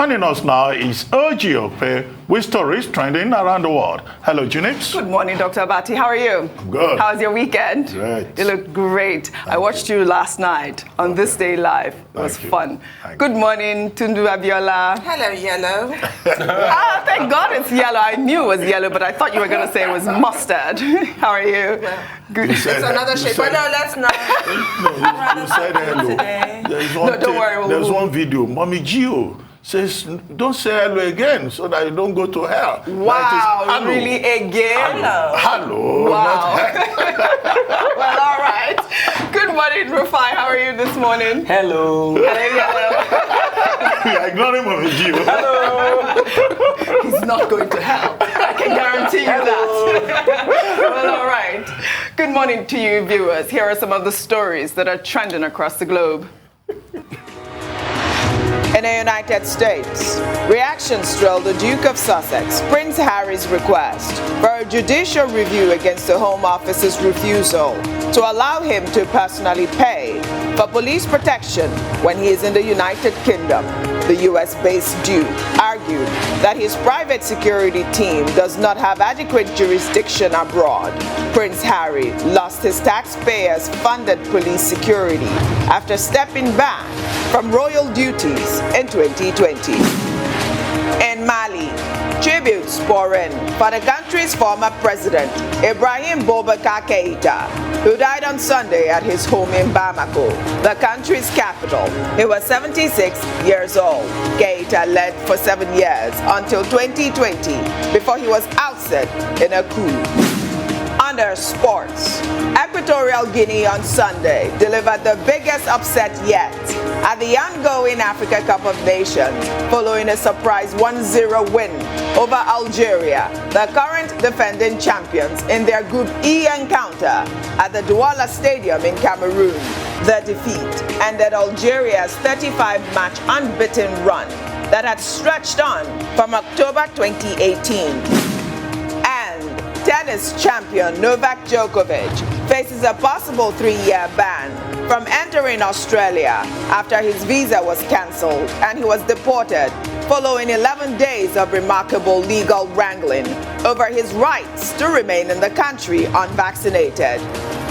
Joining us now is Oji Okpe with stories trending around the world. Hello, Junix. Good morning, Dr. Abati. How are you? I'm good. How was your weekend? Great. You look great. I watched you last night on This Day Live. It was fun. Good morning, Tundu Abiola. Hello, Yellow. Thank God it's yellow. I knew it was yellow, but I thought you were going to say it was mustard. How are you? Well, Good. it's another shape. But no, let's not. You said hello. Don't worry. There's one video. Mommy Gio says, don't say hello again so that you don't go to hell. Wow, really again? Hello. Wow. Well, all right. Good morning, Rufai. How are you this morning? Hello. We are ignoring Mommy Gio. Hello. He's not going to hell. I can guarantee you that. Well, all right. Good morning to you, viewers. Here are some of the stories that are trending across the globe. In the United States, reactions trailed the Duke of Sussex, Prince Harry's request for a judicial review against the Home Office's refusal to allow him to personally pay for police protection when he is in the United Kingdom. The U.S.-based Duke argued that his private security team does not have adequate jurisdiction abroad. Prince Harry lost his taxpayers-funded police security after stepping back from royal duties in 2020. In Mali, tributes pour in for the country's former president, Ibrahim Boubacar Keïta, who died on Sunday at his home in Bamako, the country's capital. He was 76 years old. Keïta led for 7 years until 2020 before he was ousted in a coup. Under sports, Equatorial Guinea on Sunday delivered the biggest upset yet at the ongoing Africa Cup of Nations following a surprise 1-0 win over Algeria, the current defending champions, in their Group E encounter at the Douala Stadium in Cameroon. The defeat ended Algeria's 35-match unbeaten run that had stretched on from October 2018. Tennis champion Novak Djokovic faces a possible 3-year ban from entering Australia after his visa was cancelled and he was deported following 11 days of remarkable legal wrangling over his rights to remain in the country unvaccinated.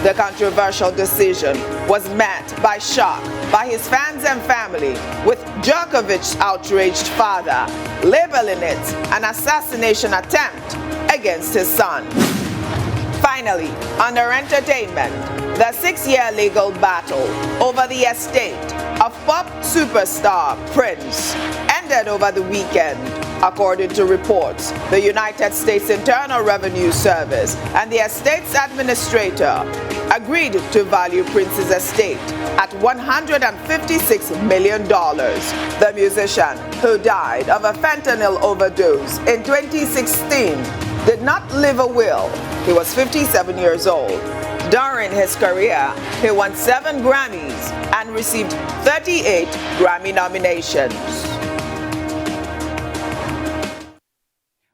The controversial decision was met by shock by his fans and family, with Djokovic's outraged father labeling it an assassination attempt against his son. Finally, under entertainment, the 6-year legal battle over the estate of pop superstar Prince ended over the weekend. According to reports, the United States Internal Revenue Service and the estate's administrator agreed to value Prince's estate at $156 million. The musician, who died of a fentanyl overdose in 2016, did not leave a will. He was 57 years old. During his career, he won 7 Grammys and received 38 Grammy nominations.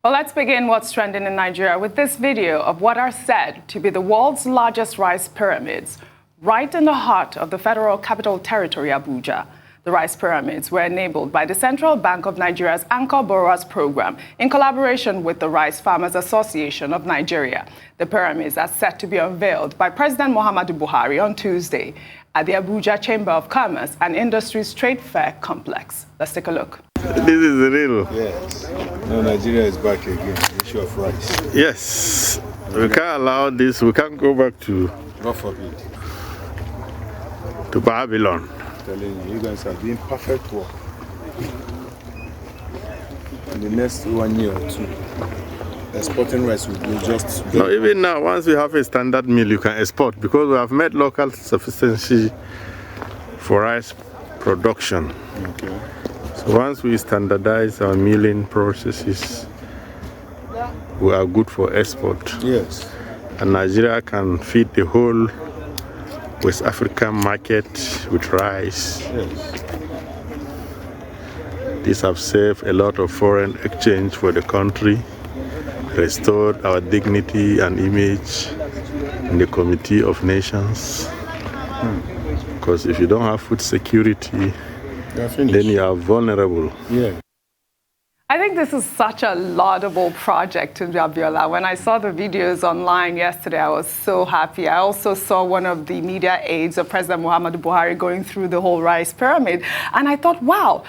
Well, let's begin what's trending in Nigeria with this video of what are said to be the world's largest rice pyramids, right in the heart of the Federal Capital Territory, Abuja. The rice pyramids were enabled by the Central Bank of Nigeria's Anchor Borrowers Program in collaboration with the Rice Farmers Association of Nigeria. The pyramids are set to be unveiled by President Muhammadu Buhari on Tuesday at the Abuja Chamber of Commerce and Industries Trade Fair Complex. Let's take a look. This is real. Yes. Now Nigeria is back again. Issue of rice. Yes. We can't allow this. We can't go back to God forbid. Babylon. I'm telling you, you guys are doing perfect work. In the next 1 year or 2, exporting rice will be just... No, even now, once we have a standard mill, you can export because we have made local sufficiency for rice production. Okay. So once we standardize our milling processes, we are good for export. Yes. And Nigeria can feed the whole West African market with rice. Yes. These have saved a lot of foreign exchange for the country, restored our dignity and image in the Committee of Nations. Because if you don't have food security, then you are vulnerable. Yeah. I think this is such a laudable project, Abiola. When I saw the videos online yesterday, I was so happy. I also saw one of the media aides of President Muhammadu Buhari going through the whole rice pyramid. And I thought, wow,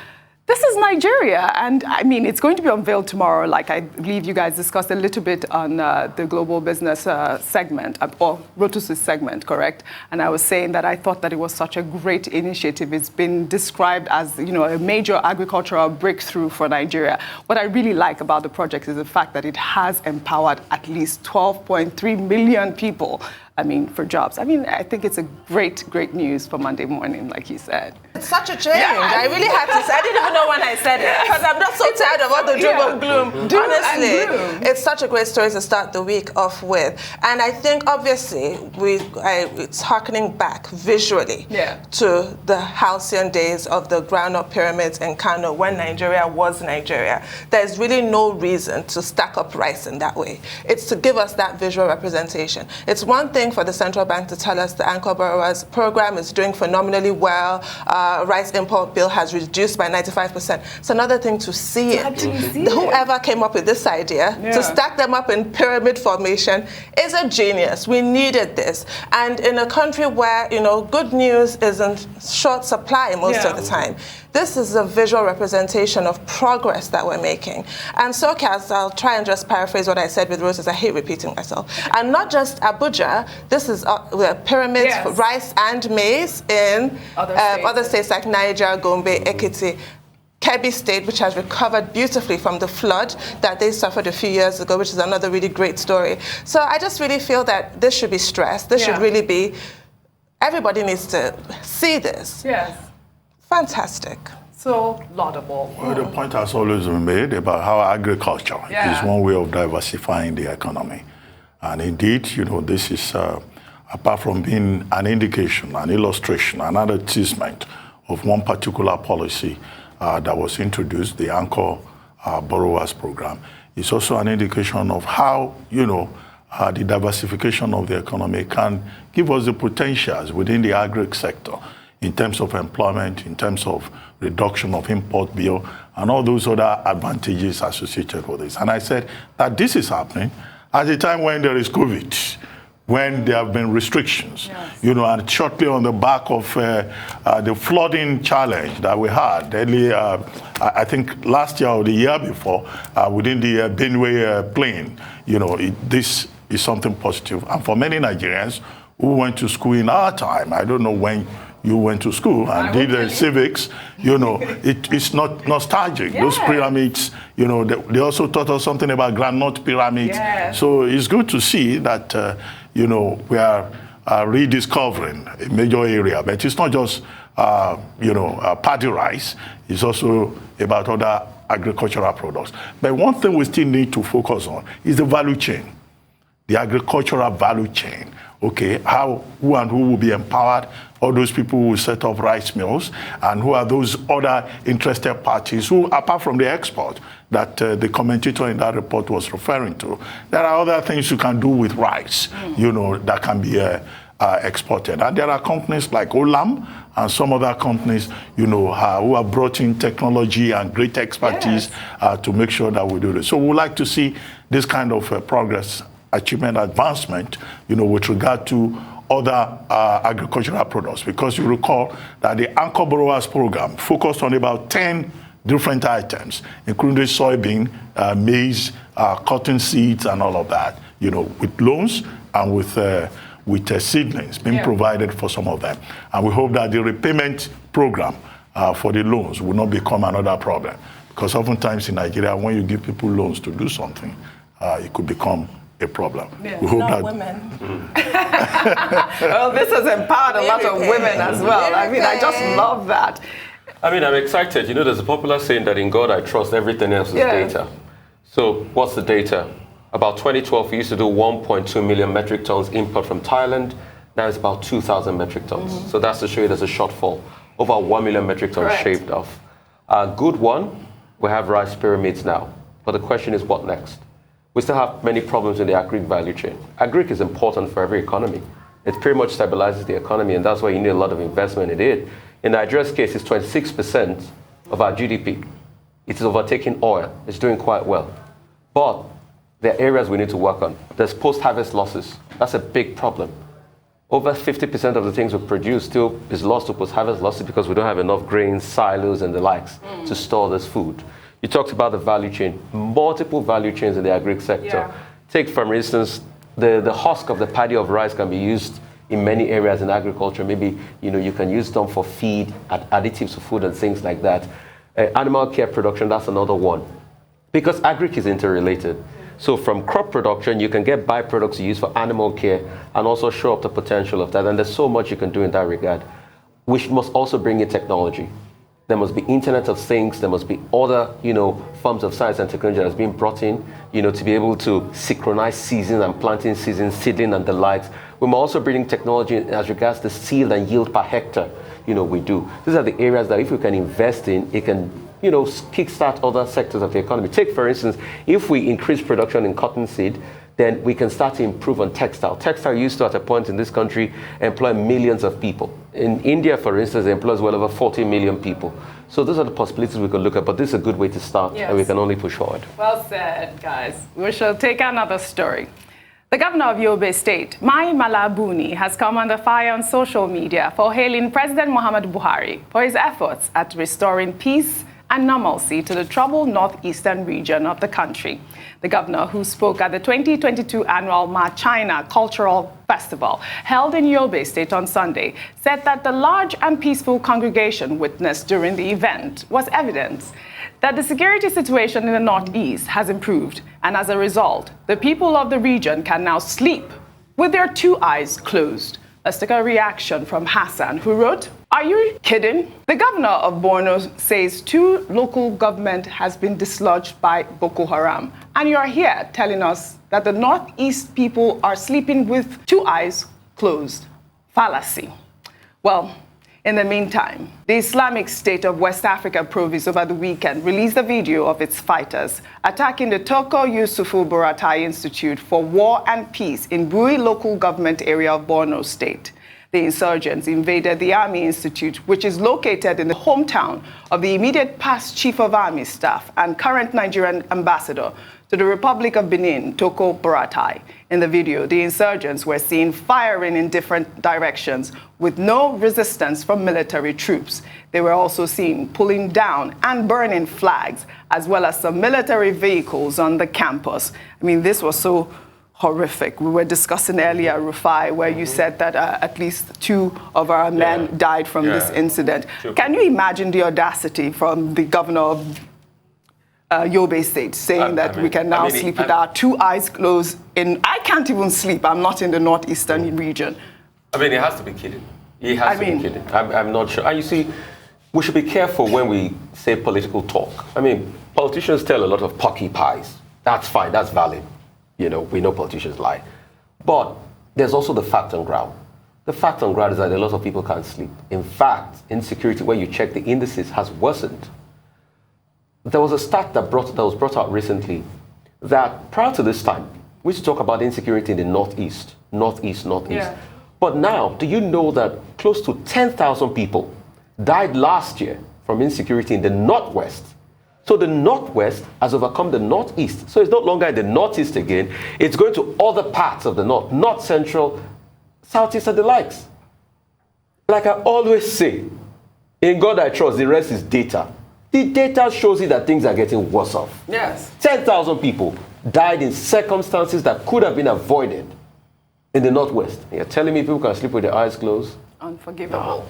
this is Nigeria. And I mean, it's going to be unveiled tomorrow, like I believe you guys discussed a little bit on the global business segment, or Rotus's segment, correct? And I was saying that I thought that it was such a great initiative. It's been described as, you know, a major agricultural breakthrough for Nigeria. What I really like about the project is the fact that it has empowered at least 12.3 million people, I mean, for jobs. I mean, I think it's a great news for Monday morning, like you said. It's such a change. I really had to say, I didn't even know when I said it, because I'm not so tired of all the doom and gloom. Honestly, it's such a great story to start the week off with. And I think, obviously, it's harkening back visually to the halcyon days of the ground-up pyramids in Kano when Nigeria was Nigeria. There's really no reason to stack up rice in that way. It's to give us that visual representation. It's one thing for the central bank to tell us the Anchor Borrowers program is doing phenomenally well. Rice import bill has reduced by 95%. It's another thing to see it. Whoever came up with this idea to stack them up in pyramid formation is a genius. We needed this. And in a country where, you know, good news is in short supply most of the time, this is a visual representation of progress that we're making. And SOCAS, I'll try and just paraphrase what I said with Roses, I hate repeating myself. And not just Abuja, this is pyramids, rice and maize in other states like Niger, Gombe, Ekiti, Kebbi State, which has recovered beautifully from the flood that they suffered a few years ago, which is another really great story. So I just really feel that this should be stressed. This should really be, everybody needs to see this. Yes. Fantastic. So laudable. Well, the point has always been made about how agriculture is one way of diversifying the economy. And indeed, you know, this is, apart from being an indication, an illustration, an advertisement of one particular policy that was introduced, the Anchor Borrowers Program, it's also an indication of how, you know, the diversification of the economy can give us the potentials within the agri sector in terms of employment, in terms of reduction of import bill, and all those other advantages associated with this. And I said that this is happening at a time when there is COVID, when there have been restrictions, you know, and shortly on the back of the flooding challenge that we had earlier, I think last year or the year before, within the Benue Plain, you know, this is something positive. And for many Nigerians who went to school in our time, I don't know when you went to school and did civics, you know, it's not nostalgic. Those pyramids, you know, they also taught us something about groundnut pyramids. So it's good to see that, you know, we are rediscovering a major area. But it's not just, you know, paddy rice. It's also about other agricultural products. But one thing we still need to focus on is the value chain, the agricultural value chain. Okay, who and who will be empowered? All those people who will set up rice mills, and who are those other interested parties who, apart from the export that the commentator in that report was referring to, there are other things you can do with rice, you know, that can be exported. And there are companies like Olam and some other companies, you know, who have brought in technology and great expertise to make sure that we do this. So we would like to see this kind of progress, achievement, advancement, you know, with regard to other agricultural products, because you recall that the Anchor Borrowers Program focused on about 10 different items, including soybean, maize, cotton seeds, and all of that, you know, with loans and with seedlings being provided for some of them. And we hope that the repayment program for the loans will not become another problem, because oftentimes in Nigeria, when you give people loans to do something, it could become a problem. We hope not that women. Well, this has empowered a lot of women as well. I mean, I just love that. I mean, I'm excited. You know, there's a popular saying that in God I trust, everything else is data. So what's the data? About 2012, we used to do 1.2 million metric tons import from Thailand. Now it's about 2,000 metric tons. So that's to show you there's a shortfall. Over 1 million metric tons shaved off. Good one, we have rice pyramids now. But the question is, what next? We still have many problems in the agri value chain. Agri is important for every economy. It pretty much stabilizes the economy, and that's why you need a lot of investment in it. In Nigeria's case, it's 26% of our GDP. It is overtaking oil. It's doing quite well. But there are areas we need to work on. There's post-harvest losses. That's a big problem. Over 50% of the things we produce still is lost to post-harvest losses because we don't have enough grains, silos, and the likes to store this food. You talked about the value chain, multiple value chains in the agri sector. Yeah. Take, for instance, the husk of the paddy of rice can be used in many areas in agriculture. Maybe you can use them for feed, additives to food and things like that. Animal care production, that's another one. Because agric is interrelated. So from crop production, you can get byproducts used for animal care and also show up the potential of that. And there's so much you can do in that regard. We must also bring in technology. There must be Internet of Things. There must be other, forms of science and technology that's being brought in, to be able to synchronize seasons and planting seasons, seedling and the likes. We must also bring in technology as regards the seed and yield per hectare, we do. These are the areas that if we can invest in, it can kickstart other sectors of the economy. Take, for instance, if we increase production in cotton seed, then we can start to improve on textile. Textile used to, at a point in this country, employ millions of people. In India, for instance, it employs well over 40 million people. So those are the possibilities we could look at, but this is a good way to start, and we can only push forward. Well said, guys. We shall take another story. The governor of Yobe State, Mai Mala Buni, has come under fire on social media for hailing President Muhammadu Buhari for his efforts at restoring peace and normalcy to the troubled northeastern region of the country. The governor, who spoke at the 2022 annual Ma China Cultural Festival held in Yobe State on Sunday, said that the large and peaceful congregation witnessed during the event was evidence that the security situation in the northeast has improved, and as a result, the people of the region can now sleep with their two eyes closed. Let's take a reaction from Hassan, who wrote, "Are you kidding? The governor of Borno says 2 local government has been dislodged by Boko Haram, and you're here telling us that the northeast people are sleeping with 2 eyes closed. Fallacy." Well, in the meantime, the Islamic State of West Africa province over the weekend released a video of its fighters attacking the Toko Yusufu Buratai Institute for War and Peace in Bui local government area of Borno State. The insurgents invaded the Army Institute, which is located in the hometown of the immediate past Chief of Army Staff and current Nigerian ambassador to the Republic of Benin, Toko Buratai. In the video, the insurgents were seen firing in different directions with no resistance from military troops. They were also seen pulling down and burning flags, as well as some military vehicles on the campus. I mean, this was so horrific. We were discussing earlier, Rufai, where you said that at least 2 of our men died from this incident. Can you imagine the audacity from the governor of Yobe State saying that we can now sleep with our 2 eyes closed? I can't even sleep. I'm not in the northeastern region. I mean, it has to be kidding. It has to be kidding. I'm not sure. And you see, we should be careful when we say political talk. I mean, politicians tell a lot of pocky pies. That's fine. That's valid. We know politicians lie. But there's also the fact on ground. The fact on ground is that a lot of people can't sleep. In fact, insecurity, when you check the indices, has worsened. There was a stat that was brought out recently that prior to this time, we used to talk about insecurity in the northeast. Yeah. But now, do you know that close to 10,000 people died last year from insecurity in the northwest? So the northwest has overcome the northeast. So it's no longer in the northeast again. It's going to other parts of the north central, southeast, and the likes. Like I always say, in God I trust, the rest is data. The data shows you that things are getting worse off. Yes. 10,000 people died in circumstances that could have been avoided in the northwest. You're telling me people can sleep with their eyes closed? Unforgivable. No.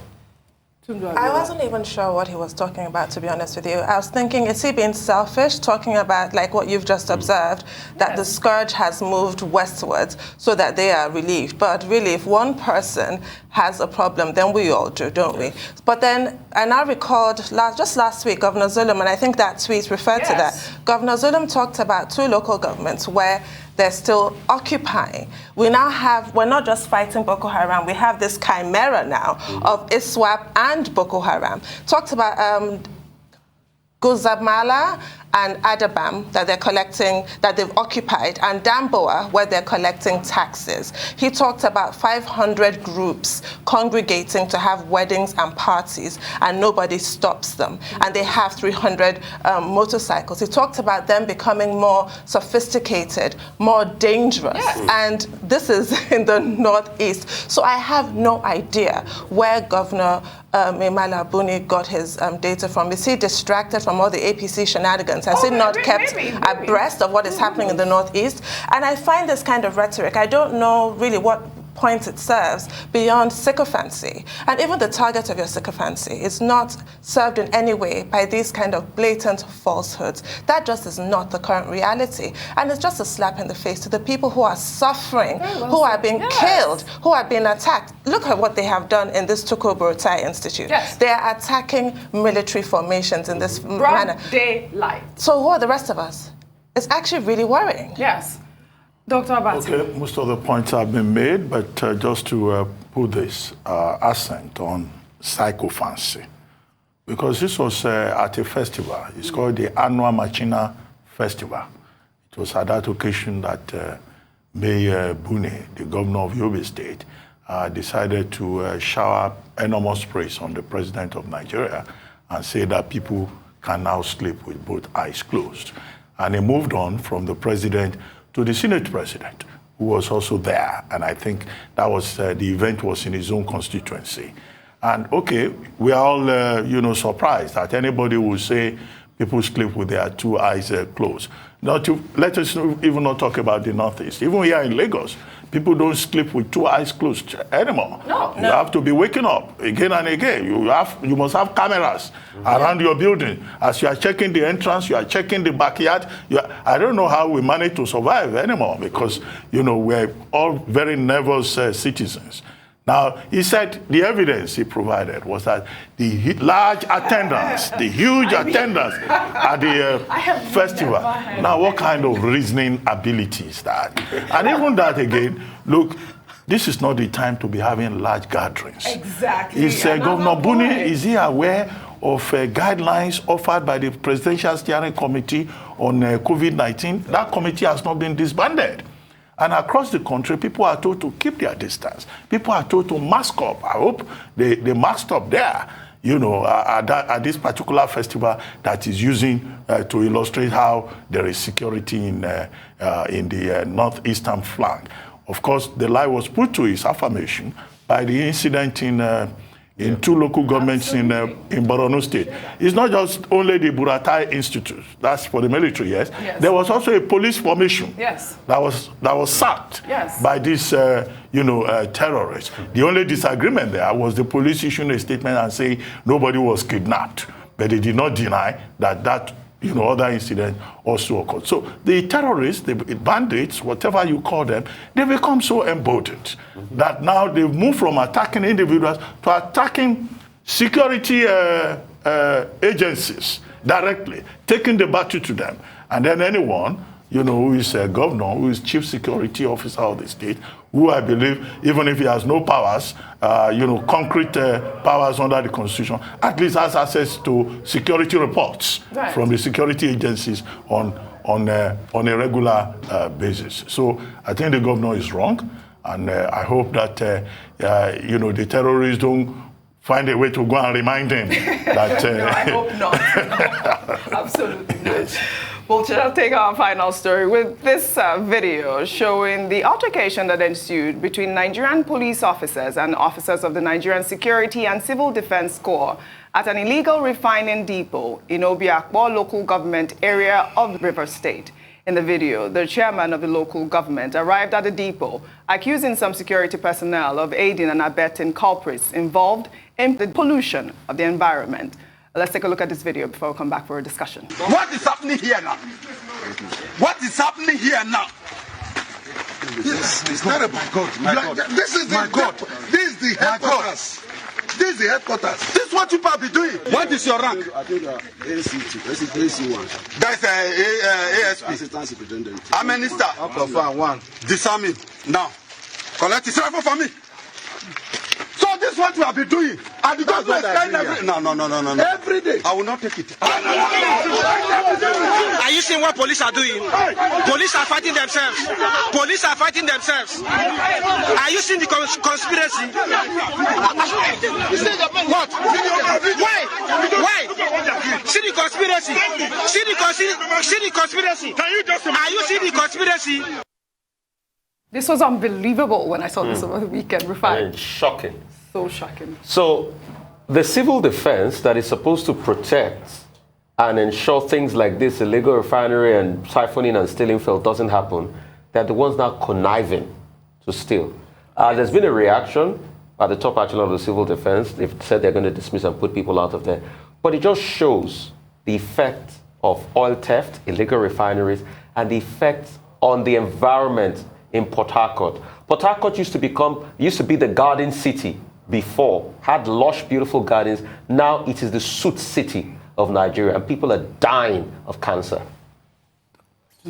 I wasn't even sure what he was talking about, to be honest with you. I was thinking, is he being selfish, talking about like what you've just observed, that the scourge has moved westwards so that they are relieved. But really, if one person has a problem, then we all do, don't we? But then, and I recalled just last week, Governor Zulum, and I think that tweet referred to that. Governor Zulum talked about 2 local governments where they're still occupying. We're not just fighting Boko Haram, we have this chimera now of ISWAP and Boko Haram. Talked about Guzamala and Adabam that they've occupied, and Damboa where they're collecting taxes. He talked about 500 groups congregating to have weddings and parties, and nobody stops them. And they have 300 motorcycles. He talked about them becoming more sophisticated, more dangerous. Yes. And this is in the Northeast. So I have no idea where Governor Emala Buni got his data from. Is he distracted from all the APC shenanigans? Has he not kept abreast of what is happening in the Northeast? And I find this kind of rhetoric, I don't know really what point it serves beyond sycophancy. And even the target of your sycophancy is not served in any way by these kind of blatant falsehoods. That just is not the current reality. And it's just a slap in the face to the people who are suffering, who are being killed, who are being attacked. Look at what they have done in this Tuko Buratai Institute. Yes. They are attacking military formations in this manner. Broad daylight. So who are the rest of us? It's actually really worrying. Yes. Dr. Abati. Okay, most of the points have been made, but just to put this accent on sycophancy, because this was at a festival. It's called the Annual Machina Festival. It was at that occasion that Mayor Buni, the governor of Yobe State, decided to shower enormous praise on the president of Nigeria and say that people can now sleep with both eyes closed. And he moved on from the president to the Senate president, who was also there. And I think that was, the event was in his own constituency. And okay, we are all, surprised that anybody would say people sleep with their two eyes closed. Let us even not talk about the Northeast. Even here in Lagos, people don't sleep with two eyes closed anymore. No. You have to be waking up again and again. You must have cameras around your building. As you are checking the entrance, you are checking the backyard. I don't know how we manage to survive anymore because, we're all very nervous citizens. Now, he said the evidence he provided was that the large attendance, the huge attendance at the festival. Now, what kind of reasoning ability is that? And even that again, look, this is not the time to be having large gatherings. Exactly. Is Governor Buni, is he aware of guidelines offered by the Presidential Steering Committee on COVID-19? That committee has not been disbanded. And across the country, people are told to keep their distance. People are told to mask up. I hope they masked up there, at this particular festival that is using to illustrate how there is security in the northeastern flank. Of course, the lie was put to his affirmation by the incident in two local governments in Borno State. It's not just only the Buratai Institute, that's for the military, yes. There was also a police formation that was sacked by these terrorists. The only disagreement there was the police issuing a statement and saying nobody was kidnapped, but they did not deny that other incident also occurred. So the terrorists, the bandits, whatever you call them, they become so emboldened that now they've moved from attacking individuals to attacking security agencies directly, taking the battle to them. And then anyone, who is a governor, who is chief security officer of the state, who I believe, even if he has no powers, concrete powers under the Constitution, at least has access to security reports from the security agencies on a regular basis. So I think the governor is wrong, and I hope that the terrorists don't find a way to go and remind him that. No, I hope not. Absolutely not. Well, shall take our final story with this video showing the altercation that ensued between Nigerian police officers and officers of the Nigerian Security and Civil Defense Corps at an illegal refining depot in Obiakpo local government area of Rivers State. In the video, the chairman of the local government arrived at the depot, accusing some security personnel of aiding and abetting culprits involved in the pollution of the environment. Let's take a look at this video before we come back for a discussion. What is happening here now? What is happening here now? This is terrible. My God. This is the God. This is the headquarters. This is the headquarters. This is what you people be doing. What is your rank? I think AC2. This is AC1. That's ASP. Assistant Superintendent. How many star? One. Disarm him. Now, collect his rifle for me. So this That's what we have been doing. And the government is trying every... No. Every day. I will not take it. Are you seeing what police are doing? Police are fighting themselves. Police are fighting themselves. Are you seeing the conspiracy? What? Why? See the conspiracy. See the conspiracy. Are you seeing the conspiracy? This was unbelievable when I saw this over the weekend, Rufai. Shocking. So shocking. So the civil defense that is supposed to protect and ensure things like this, illegal refinery and siphoning and stealing fuel doesn't happen, they're the ones now conniving to steal. There's been a reaction at the top echelon of the civil defense. They've said they're going to dismiss and put people out of there. But it just shows the effect of oil theft, illegal refineries, and the effect on the environment in Port Harcourt. Port Harcourt used to be the garden city before, had lush, beautiful gardens. Now it is the soot city of Nigeria, and people are dying of cancer.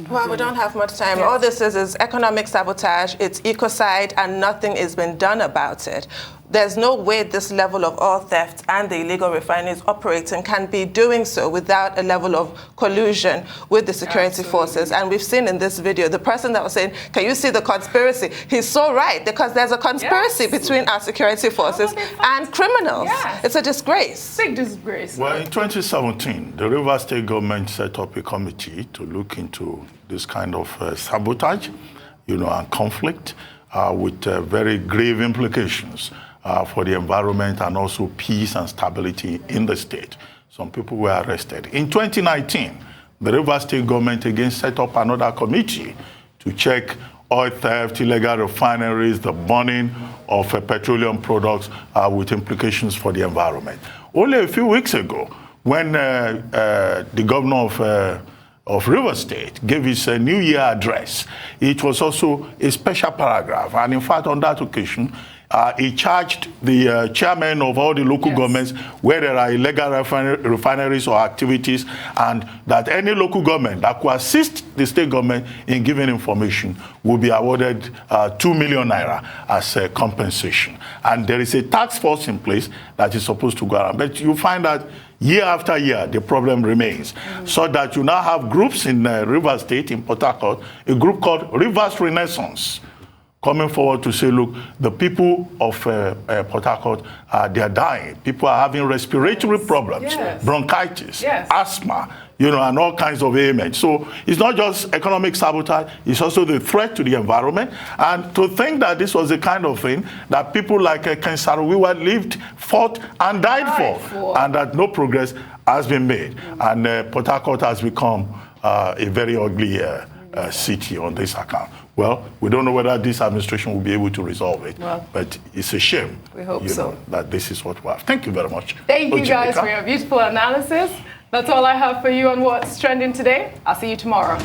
Well, we don't have much time. Yes. All this is economic sabotage, it's ecocide, and nothing is being done about it. There's no way this level of oil theft and the illegal refineries operating can be doing so without a level of collusion with the security forces. And we've seen in this video, the person that was saying, can you see the conspiracy? He's so right, because there's a conspiracy between our security forces and criminals. Yes. It's a disgrace. Big disgrace. Well, in 2017, the Rivers State government set up a committee to look into this kind of sabotage, and conflict with very grave implications for the environment and also peace and stability in the state. Some people were arrested. In 2019, the Rivers State government again set up another committee to check oil theft, illegal refineries, the burning of petroleum products with implications for the environment. Only a few weeks ago, when the governor of Rivers State gave his New Year address, it was also a special paragraph. And in fact, on that occasion, he charged the chairman of all the local governments where there are illegal refineries or activities, and that any local government that could assist the state government in giving information will be awarded 2 million naira as a compensation. And there is a task force in place that is supposed to go around. But you find that year after year, the problem remains. So that you now have groups in Rivers State, in Port Harcourt, a group called Rivers Renaissance, coming forward to say, look, the people of Port Harcourt, they are dying. People are having respiratory problems, bronchitis, asthma, and all kinds of ailments. So it's not just economic sabotage, it's also the threat to the environment. And to think that this was the kind of thing that people like Ken Saro-Wiwa lived, fought, and died for, and that no progress has been made. And Port Harcourt has become a very ugly city on this account. Well, we don't know whether this administration will be able to resolve it, but it's a shame. We hope so. That this is what we have. Thank you very much. Thank you guys for your beautiful analysis. That's all I have for you on What's Trending today. I'll see you tomorrow.